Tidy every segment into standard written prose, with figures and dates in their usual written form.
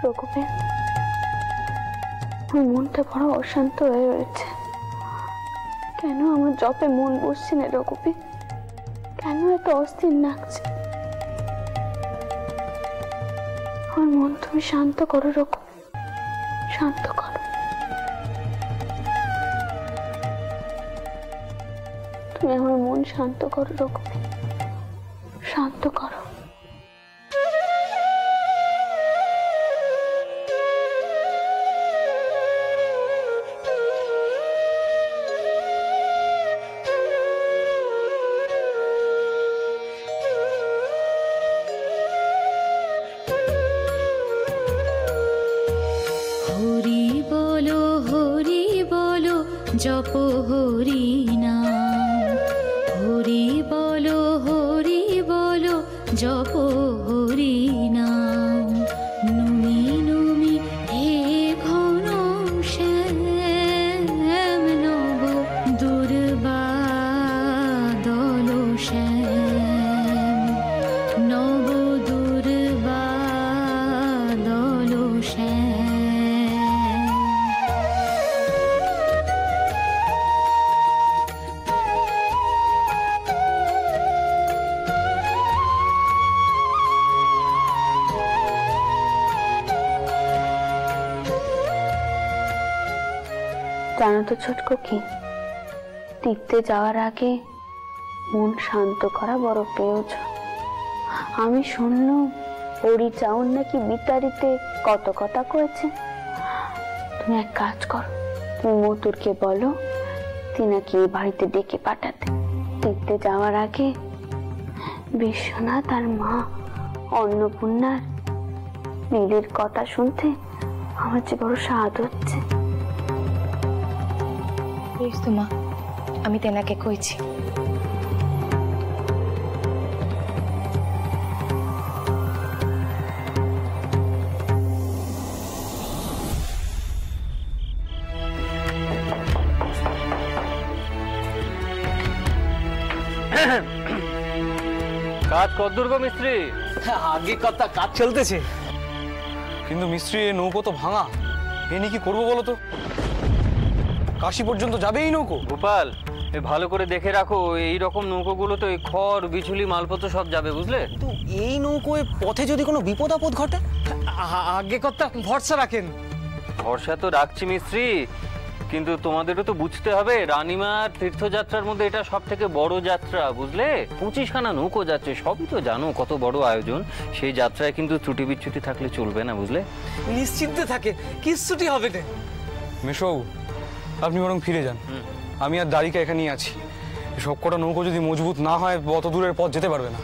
রঘুবীর, আমার মনটা বড় অশান্ত হয়ে রয়েছে। কেন আমার জপে মন বসছে না রঘুবীর? কেন এত অস্থির লাগছে? আমার মন তুমি শান্ত করো রঘুবীর, শান্ত করো। তুমি আমার মন শান্ত করো রঘুবীর, শান্ত করো। জপ হরি নাম, হরি বলো হরি বলো, জপ হরি নাম। নুমি নুমি হে ঘন শ্যাম, নব দুর্বাদল শ্যাম, নব দুর্বাদল শ্যাম। জানো তো ছোটকো কি, তীর্থে যাওয়ার আগে মন শান্ত করা বড় প্রয়োজন। আমি শুনলাম হরি চাউন নাকি বিতাড়িতে কত কথা কয়েছে। তুমি এক কাজ করো, তুমি মতুরকে বলো তিনাকে এই বাড়িতে ডেকে পাঠাতে। তীর্থে যাওয়ার আগে বিশ্বনাথ আর মা অন্নপূর্ণার নীলের কথা শুনতে আমার যে বড় স্বাদ হচ্ছে। মা, আমি তেনাকে কইছি। কাজ কদ্দূর গো মিস্ত্রি? আগে কথা কাজ চলতেছে, কিন্তু মিস্ত্রি নৌকো তো ভাঙা, এ নিয়ে কি করবো বলো তো? কাশি পর্যন্ত যাবে এই নৌকো? গোপাল, ভালো করে দেখে রাখো, এই রকম নৌকোগুলো তো এই খড় বিছুলি মালপত্র সব যাবে, বুঝলে? তো এই নৌকোয় পথে যদি কোনো বিপদ আপদ ঘটে? আগে কথা ভরসা রাখেন। ভরসা তো রাখছি মিস্ত্রি, কিন্তু তোমাদেরও তো বুঝতে হবে রানীমার তীর্থযাত্রার মধ্যে এটা সব থেকে বড় যাত্রা, বুঝলে? 25খানা নৌকো যাচ্ছে, সবই তো জানো কত বড় আয়োজন। সেই যাত্রায় কিন্তু ত্রুটি বিচ্যুতি থাকলে চলবে না, বুঝলে? নিশ্চিন্তে থাকে, কিচ্ছুটি হবে না। মেশো, আপনি বরং ফিরে যান, আমি আর দাঁড়িকা এখানেই আছি। সব কটা নৌকো যদি মজবুত না হয় অত দূরের পথ যেতে পারবে না।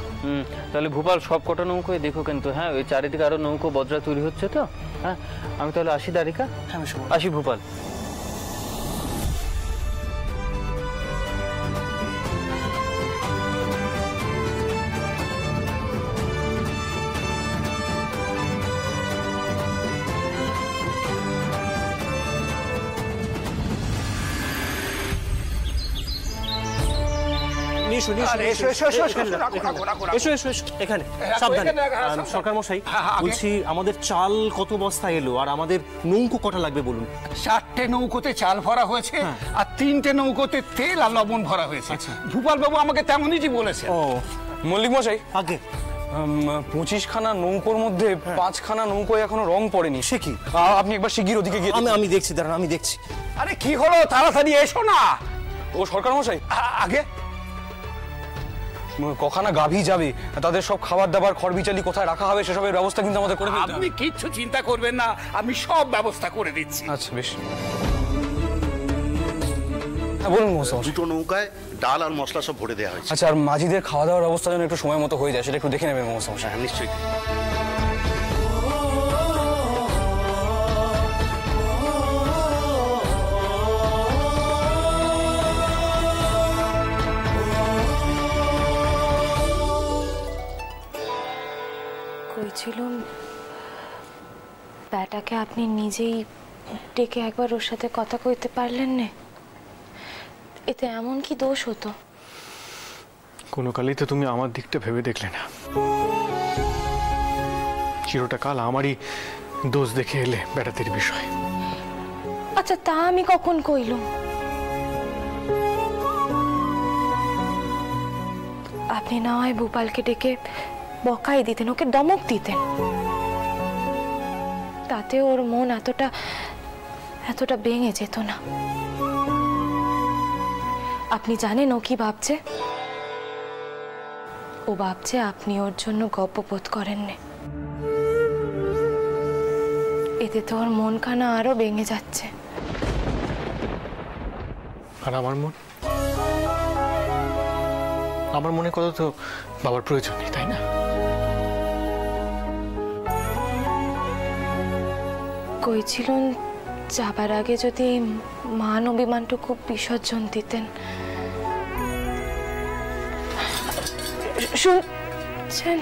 তাহলে ভূপাল সব কটা নৌকোয় দেখো কিন্তু, হ্যাঁ? ওই চারিদিকে আরো নৌকো বজ্রা তৈরি হচ্ছে তো। হ্যাঁ, আমি তাহলে আসি দাঁড়িকা। হ্যাঁ, আসি ভূপাল। সরকার মশাই বলছি, আমাদের চাল কত বস্তা এলো আর আমাদের নৌকো কটা লাগবে বলুন? 4টে নৌকোতে চাল ভরা হয়েছে আর 3টে নৌকোতে তেল আর লবণ ভরা হয়েছে। ভূপাল বাবু আমাকে তেমনই বলেছে। ও মল্লিক মশাই, আগে 25খানা নৌকোর মধ্যে 5খানা নৌকোয় এখনো রং পড়েনি। সে কি? আপনি একবার শিগগির ওদিকে গিয়ে আমি দেখছি, দাঁড়ান আমি দেখছি। আরে কি হলো, তাড়াতাড়ি এসো না। ও সরকার মশাই, আগে কখানা গাভী যাবে, তাদের সব খাবার দাবার খড় বিচালি কোথায় রাখা হবে সেসবের ব্যবস্থা কিন্তু আমাদের করে দিতে হবে। আপনি কিচ্ছু চিন্তা করবেন না, আমি সব ব্যবস্থা করে দিচ্ছি। আচ্ছা বেশ। হ্যাঁ বলুন মশাই। 2টো নৌকায় ডাল আর মশলা সব ভরে দেওয়া হয়েছে। আচ্ছা, আর মাঝিদের খাওয়া দাওয়ার ব্যবস্থা যেন একটু সময় মতো হয়ে যায় সেটা একটু দেখে নেবেন মশাই। হ্যাঁ নিশ্চয়ই। কইছিলুম ব্যাটাকে আপনি নিজেই ডেকে একবার ওর সাথে কথা কইতে পারলেন না? এতে এমন কি দোষ হতো? কোনো কালেই তো তুমি আমার দিকটা ভেবে দেখলে না। চিরটা কাল আমারই দোষ দেখে এলে বেড়াতের বিষয়। আচ্ছা, তা আমি কখন কইলুম? আপনি না হয় ভূপালকে ডেকে বকাই দিতেন, ওকে দমক দিতেন, তাতে ওর মন এতটা ভেঙে যেত না। আপনি জানেন ও কি ভাবছে? ও ভাবছে আপনি ওর জন্য গর্ববোধ করেননি। এতে তো ওর মন খানা আরো ভেঙে যাচ্ছে। আর আমার মনে কথা তো বাবার প্রয়োজন নেই, তাই না? কইছিলেন যাবার আগে যদি মান অভিমানটুকু বিসর্জন দিতেন। শুনছেন?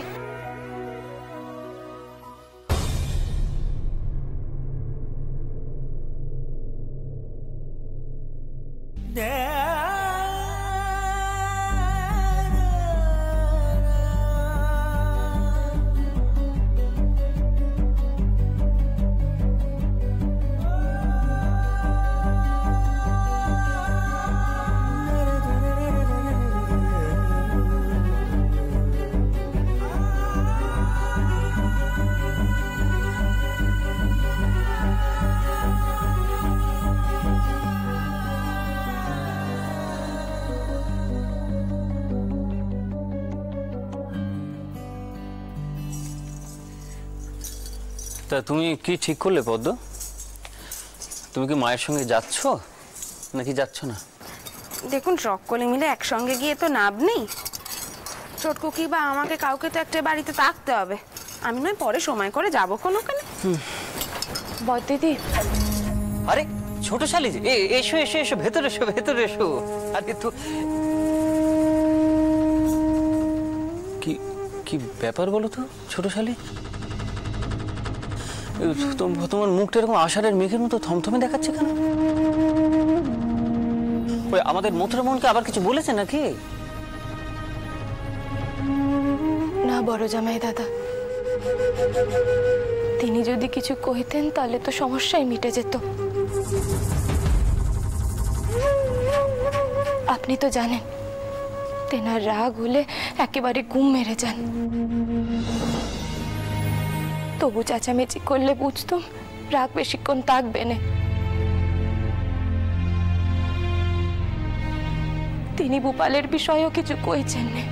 তা তুমি কি ঠিক করলে পদ্ম? তুমি কি মায়ের সঙ্গে যাচ্ছ নাকি যাচ্ছ না? দেখুন, সকলে মিলে একসঙ্গে গিয়ে তো লাভ নেই। ছোটকু কি বা আমাকে কাউকে তো একটা বাড়িতে থাকতে হবে। আমি নয় পরে সময় করে যাবো কোনোখানে। বড় দিদি। আরে ছোট শালি, এসো এসো এসো, ভেতরে এসো, ভেতরে এসো। আরে তো কি ব্যাপার বলো তো ছোট শালি? তোমার মুখটা এরকম আষাঢ়ের মেঘের মতো থমথমে দেখাচ্ছে কেন? ওই আমাদের মথুরা মোহনকে আবার কিছু বলেছে নাকি? না বড় জামাই দাদা, তিনি যদি কিছু কইতেন তাহলে তো সমস্যাই মিটে যেত। আপনি তো জানেন তেনার রাগ হলে একেবারে ঘুম মেরে যান। তবু চেঁচামেচি করলে বুঝতাম রাগ বেশিক্ষণ থাকবে না। তিনি ভূপালের বিষয়েও কিছু কইছেন না।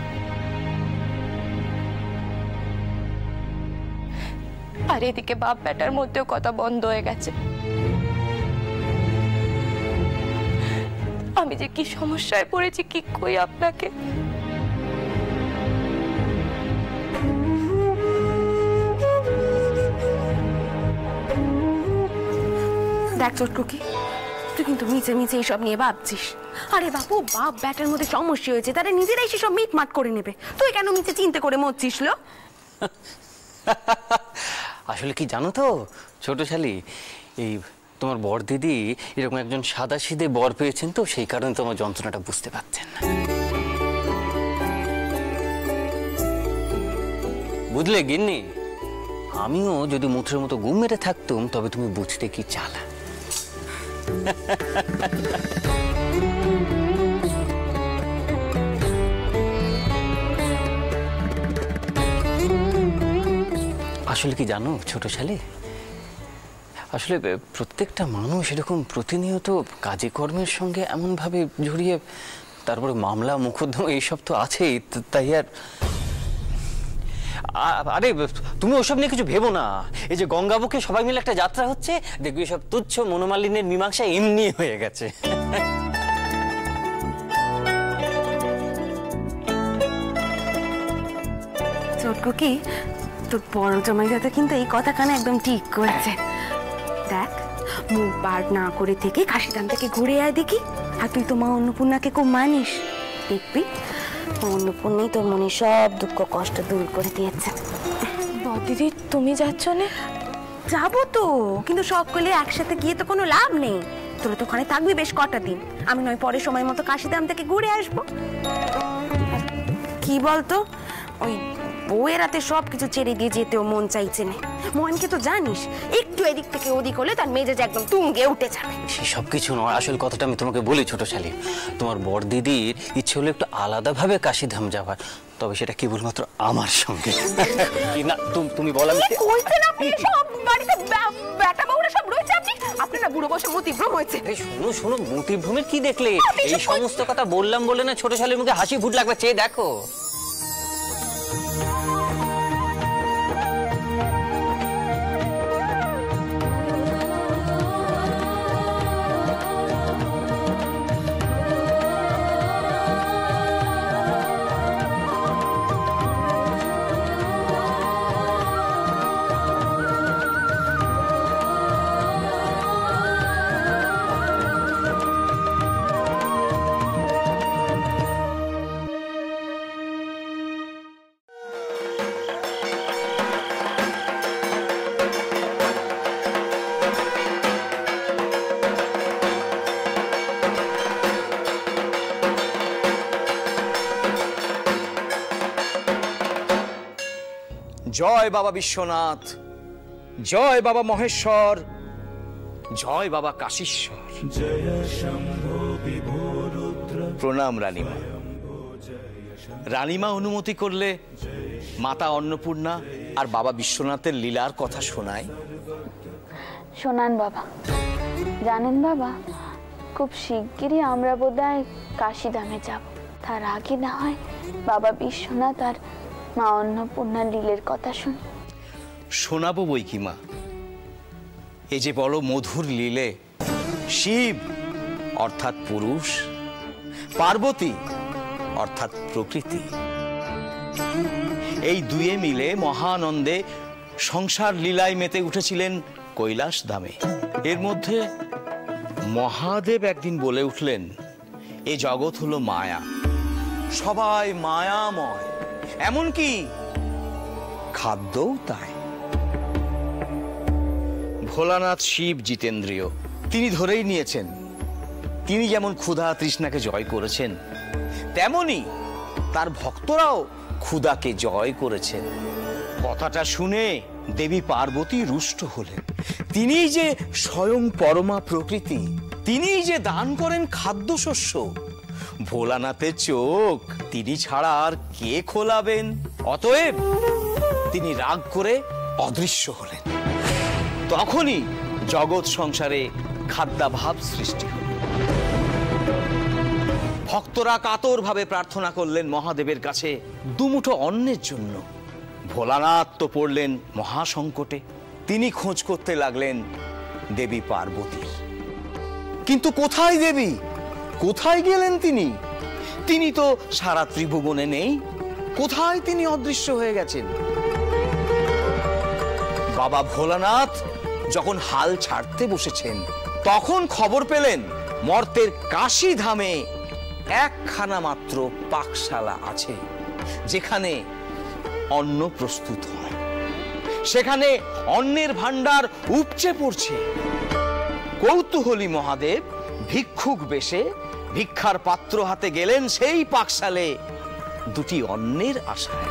আর এদিকে বাপ বেটার মধ্যেও কথা বন্ধ হয়ে গেছে। আমি যে কি সমস্যায় পড়েছি কি কই আপনাকে। দেখ চটকুকি, তুই কিন্তু মিছে মিছে এইসব নিয়ে ভাবছিস। আরে বাপু, বাপ ব্যাটার মধ্যে সমস্যা হয়েছে, তারা নিজেরাই সেসব মিটমাট করে নেবে। তুই কেন মিছে চিন্তা করে মরছিস? লো আসলে কি জানো তো ছোট শালি, এই তোমার বর দিদি এরকম একজন সাদাসিধে বর পেয়েছেন, তো সেই কারণে তোমার যন্ত্রণাটা বুঝতে পারছেন না। বুঝলে গিন্নি, আমিও যদি মুথুরের মতো গুম মেরে থাকতাম তবে তুমি বুঝতে কি চালা। আসলে কি জানো ছোট শালি, আসলে প্রত্যেকটা মানুষ এরকম প্রতিনিয়ত কাজে কর্মের সঙ্গে এমন ভাবে জড়িয়ে, তারপরে মামলা মোকদ্দমা এইসব তো আছেই। তাই আর আরে তুমি ওসব নিয়ে কিছু ভেবো না। এই যে গঙ্গাবুকে সবাই মিলে একটা যাত্রা হচ্ছে, দেখবি সব তুচ্ছ মনোমালিন্যের মীমাংসা এমনি হয়ে গেছে। চটকু কি, তোর বড় জামাই দাদা কিন্তু এই কথাখানা একদম ঠিক করেছে। দেখ, মুখ বার না করে থেকে কাশিদাম থেকে ঘুরে আয় দেখি। আর তুই তো মা অন্নপূর্ণাকে খুব মানিস, দেখবি অন্নপূর্ণাই তোর মনে সব দুঃখ কষ্ট দূর করে দিয়েছে। দিদি তুমি যাচ্ছ না? যাবো তো, কিন্তু সকলে একসাথে গিয়ে তো কোনো লাভ নেই। তোরা তো ওখানে থাকবি বেশ কটা দিন, আমি নয় পরে সময় মতো কাশিদাম থেকে ঘুরে আসবো। কি বলতো, ওই বউয়ের হাতে সব কিছু ছেড়ে দিয়ে যেতেও মন চাইছে না। মোহনকে তো জানিস, একটু এদিক থেকে ওদিক হলে তার মেজাজ একদম তুঙ্গে উঠে যাবে। সেসব কিছু নয়, আসল কথাটা আমি তোমাকে বলি ছোট শালী, তোমার বড় দিদির ইচ্ছে হলো একটু আলাদাভাবে কাশিধাম যাওয়ার, তবে সেটা কেবলমাত্র আমার সঙ্গে। কি না তুমি বলো। বেটা বউরা সব রয়েছে, আপনারা বুড়ো বসে মতিভ্রম হয়েছে। শোনো শোনো, মতিভ্রমের কি দেখলে? এই সমস্ত কথা বললাম বলে না ছোট শালীর মুখে হাসি ফুট লাগবে, চেয়ে দেখো। জয় বাবা বিশ্বনাথ, জয় বাবা মহেশ্বর, জয় বাবা কাশীশ্বর। প্রণাম রানীমা। রানীমা অনুমতি করলে মাতা অন্নপূর্ণা আর বাবা বিশ্বনাথের লীলার কথা শোনায়। শোনান বাবা। জানেন বাবা, খুব শিগগিরই আমরা বোধহয় কাশীধামে যাব। তার আগে না হয় বাবা বিশ্বনাথ আর মা অন্নপূর্ণা লীলের কথা শুনি। শোনাবো বই কি মা। এই যে বড় মধুর লীলে, শিব অর্থাৎ পুরুষ, পার্বতী অর্থাৎ প্রকৃতি, এই দুয়ে মিলে মহানন্দে সংসার লীলায় মেতে উঠেছিলেন কৈলাস ধামে। এর মধ্যে মহাদেব একদিন বলে উঠলেন, এ জগৎ হলো মায়া, সবাই মায়াময়, এমনকি খাদ্যও তাই। ভোলানাথ শিব জিতেন্দ্রীয়, তিনি ধরেই নিয়েছেন তিনি যেমন ক্ষুধা তৃষ্ণাকে জয় করেছেন, তেমনি তার ভক্তরাও ক্ষুধাকে জয় করেছেন। কথাটা শুনে দেবী পার্বতী রুষ্ট হলেন। তিনিই যে স্বয়ং পরমা প্রকৃতি, তিনিই যে দান করেন খাদ্যশস্য, ভোলানাথের চোখ তিনি ছাড়া আর কে খোলাবেন? অতএব তিনি রাগ করে অদৃশ্য হলেন। তখনই জগৎ সংসারে খাদ্যাভাব সৃষ্টি হল। ভক্তরা কাতরভাবে প্রার্থনা করলেন মহাদেবের কাছে দুমুঠো অন্নের জন্য। ভোলানাথ তো পড়লেন মহাসংকটে। তিনি খোঁজ করতে লাগলেন দেবী পার্বতীর। কিন্তু কোথায় দেবী? কোথায় গেলেন তিনি? তিনি তো সারা ত্রিভুবনে নেই। কোথায় তিনি অদৃশ্য হয়ে গেছেন? বাবা ভোলানাথ যখন হাল ছাড়তে বসেছেন, তখন খবর পেলেন মর্তের কাশী ধামে একখানা মাত্র পাকশালা আছে, যেখানে অন্ন প্রস্তুত হয়। সেখানে অন্নের ভান্ডার উপচে পড়ছে। কৌতূহলী মহাদেব ভিক্ষুক বেশে ভিক্ষার পাত্র হাতে গেলেন সেই পাকশালে দুটি অন্নের আশায়।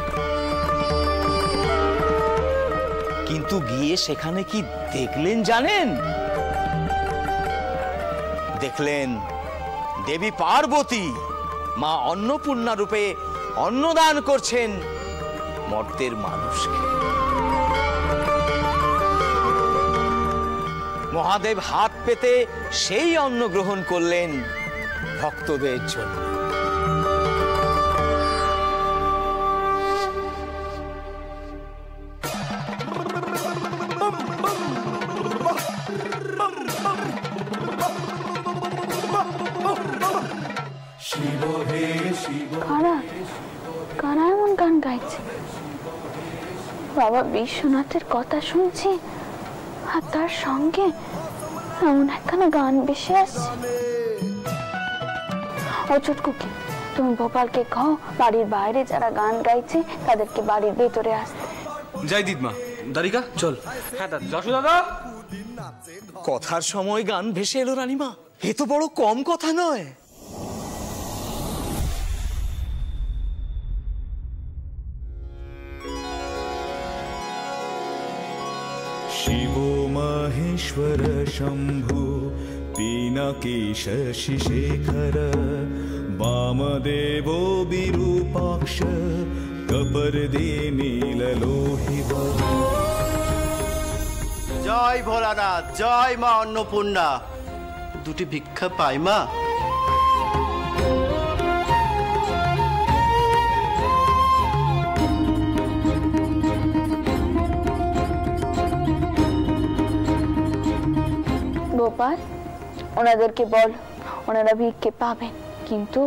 কিন্তু গিয়ে সেখানে কি দেখলেন জানেন? দেখলেন দেবী পার্বতী মা অন্নপূর্ণা রূপে অন্নদান করছেন মর্তের মানুষকে। মহাদেব হাত পেতে সেই অন্ন গ্রহণ করলেন ভক্তদের জন্য। কারা এমন গান গাইছে? বাবা বিশ্বনাথের কথা শুনছি, আর তার সঙ্গে এমন একখানা গান ভেসে আসছে। ও চুটকুকি, তুমি ভোপালকে কও বাড়ির বাইরে যারা গান গাইছে তাদেরকে বাড়ির ভেতরে আসতে। যাই দিদমা। দারিকা চল। হ্যাঁ দাদা, যশো দাদা। কথার সময় গান ভেসে এলো রানীমা, এ তো বড় কম কথা নয়। महेश्वर शम्भु पीनाकी शशिशेखर वामदेवो विरूपाक्ष कपर्दे नीललोहितः। জয় ভোলানাথ, জয় মা অন্নপূর্ণা। দুটি ভিক্ষা পাই মা? গোপাল, ওনাদেরকে বল ওনারা ভিক্ষে পাবেন, কিন্তু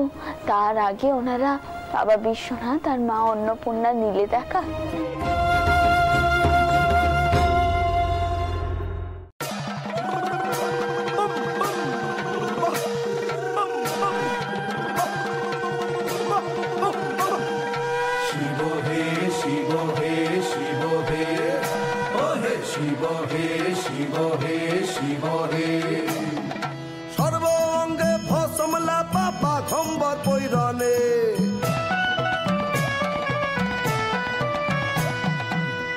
তার আগে ওনারা বাবা বিশ্বনাথ আর মা অন্নপূর্ণা নীলে দেখা। সর্বঙ্গে ভসমলা পাপা খম্বর পৈরানে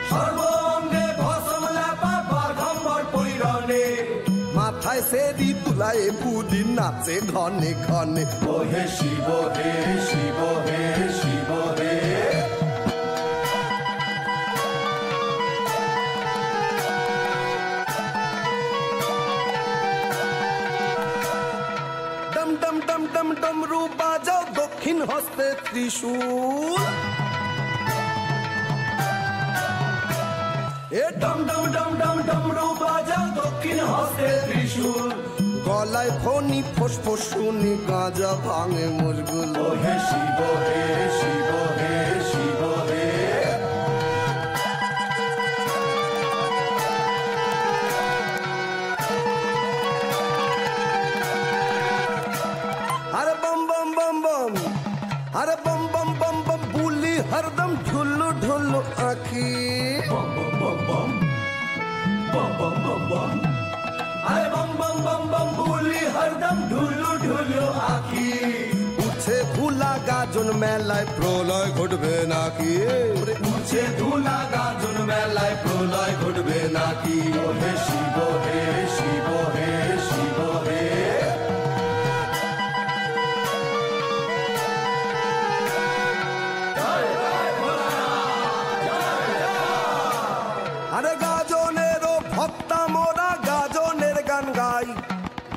সর্বঙ্গে ভসমলা পাপা খম্বর পৈরানে মাথায় সেদি তুলায় পুদিন নাচে ঘনে ঘনে। ও হে শিব হে শিব হে শিব হে। ডমরু বাজাও দক্ষিণ হস্তে ত্রিশূল। এ ডম ডম ডম ডম ডমরু বাজাও দক্ষিণ হস্তে ত্রিশূল। গলায় ফণি ফোসফোস শুনি গাঁজা ভাঙে মুশগুল। ও হে শিব হে শিব হে শিব হে। अरे बम बम बम बम, अरे बम बम बम बम बुली हरदम ढुल्लू ढुल्लू आँखी। बम बम बम बम बम बम बम बम, अरे बम बम बम बम बुली हरदम ढुल्लू ढुल्लू आँखी। उठे धूला गाजन मेलाয় প্রলয় ঘটবে নাকি? উঠে ধূলা গাজন মেলায় প্রলয় ঘটবে নাকি? ও হে শিব হে শিব হে শিব হে। আরে গাজনেরও ভক্তা মোরা গাজনের গান গাই।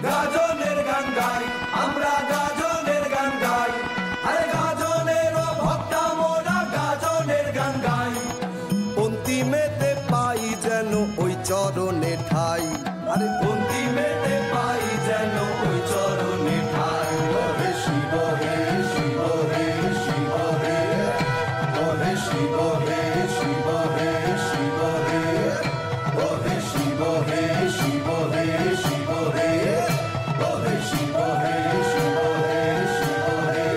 গাজনের গান গাই আমরা, গাজনের গান গাই। আরে গাজনেরও ভক্তা মোরা গাজনের গান গাই। অন্তিমেতে পাই যেন ওই চরণে ঠাই। আরে অন্তিমেতে পাই যেন ওই চরণে ঠাই। ও হে শিব হে শিব হে শিব হে। ও হে শিব হে শিব হে শিব হে। ও হে শিব হে শিব হে শিব হে। ও হে শিব হে শিব হে শিব হে।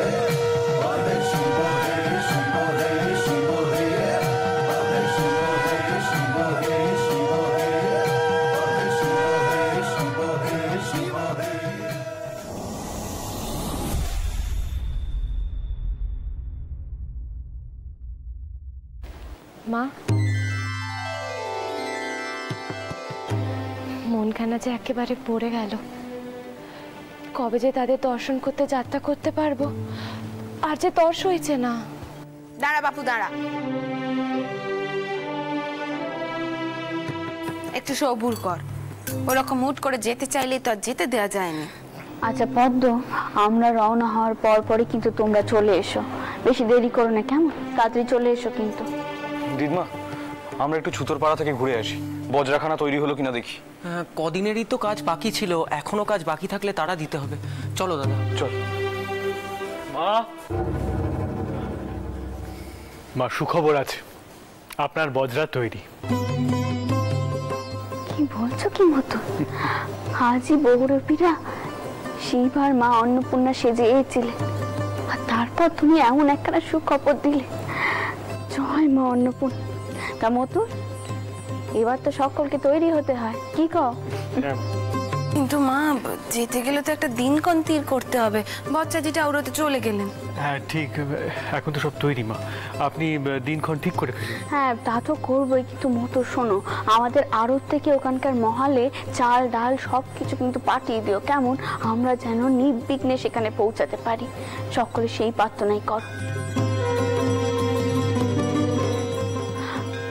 ও হে শিব হে শিব হে শিব হে। ও হে শিব হে শিব হে শিব হে। ও হে শিব হে শিব হে শিব হে। মা, মনখানা যে একেবারে পড়ে গেল। কবে যে তাদের দর্শন করতে যাত্রা করতে পারবো, আর যে তর্স হয়েছে না। দাঁড়া বাপু দাঁড়া, একটু সবুর কর। ওরকম হুট করে যেতে চাইলে তো আর যেতে দেওয়া যায়নি। আচ্ছা পদ্ম, আমরা রওনা হওয়ার পর পরই কিন্তু তোমরা চলে এসো, বেশি দেরি করো না কেমন? তাড়াতাড়ি চলে এসো কিন্তু। দিদমা, আমরা একটু ছুতোরপাড়া থেকে ঘুরে আসি, বজরাখানা তৈরি হলো কিনা দেখি। কদিনেরই তো কাজ বাকি ছিল, এখনো কাজ বাকি থাকলে তারা দিতে হবে। চলো দাদা চল। মা, মা সুখবর আছে, আপনার বজরা তৈরি। কি বলছো কি মতো? আজই বহুরূপীরা শিব আর মা অন্নপূর্ণা সেজে এসেছিলেন, আর তারপর তুমি এমন একটা সুখবর দিলে। জয় মা অন্নপূর্ণা। তা মতো এবার তো সকলকে তৈরি হতে হয়, কি কও? কিন্তু মা যেতে গেলে তো একটা দিনক্ষণ তীর করতে হবে। বচ্চাজিটা ওরতে চলে গেলেন। হ্যাঁ ঠিক, এখন তো সব তৈরি মা, আপনি দিনক্ষণ ঠিক করে ফেলুন। হ্যাঁ তা তো করবোই, কিন্তু মতো শোনো, আমাদের আড়ত থেকে ওখানকার মহালে চাল ডাল সব কিছু কিন্তু পাঠিয়ে দিও, কেমন? আমরা যেন নির্বিঘ্নে সেখানে পৌঁছাতে পারি। সকলে সেই প্রার্থনাই কর।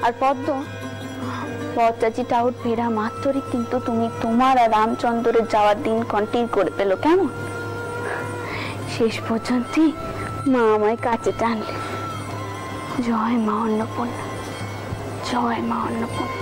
আর পদ্ম, বচ্চাজি টাউট ফেরা মাত্রই কিন্তু তুমি তোমার আর রামচন্দ্রের যাওয়ার দিন কন্টিনিউ করে পেলো, কেমন? শেষ পর্যন্তই মা আমায় কাছে টানলে। জয় মা অন্নপূর্ণা, জয় মা অন্নপূর্ণা।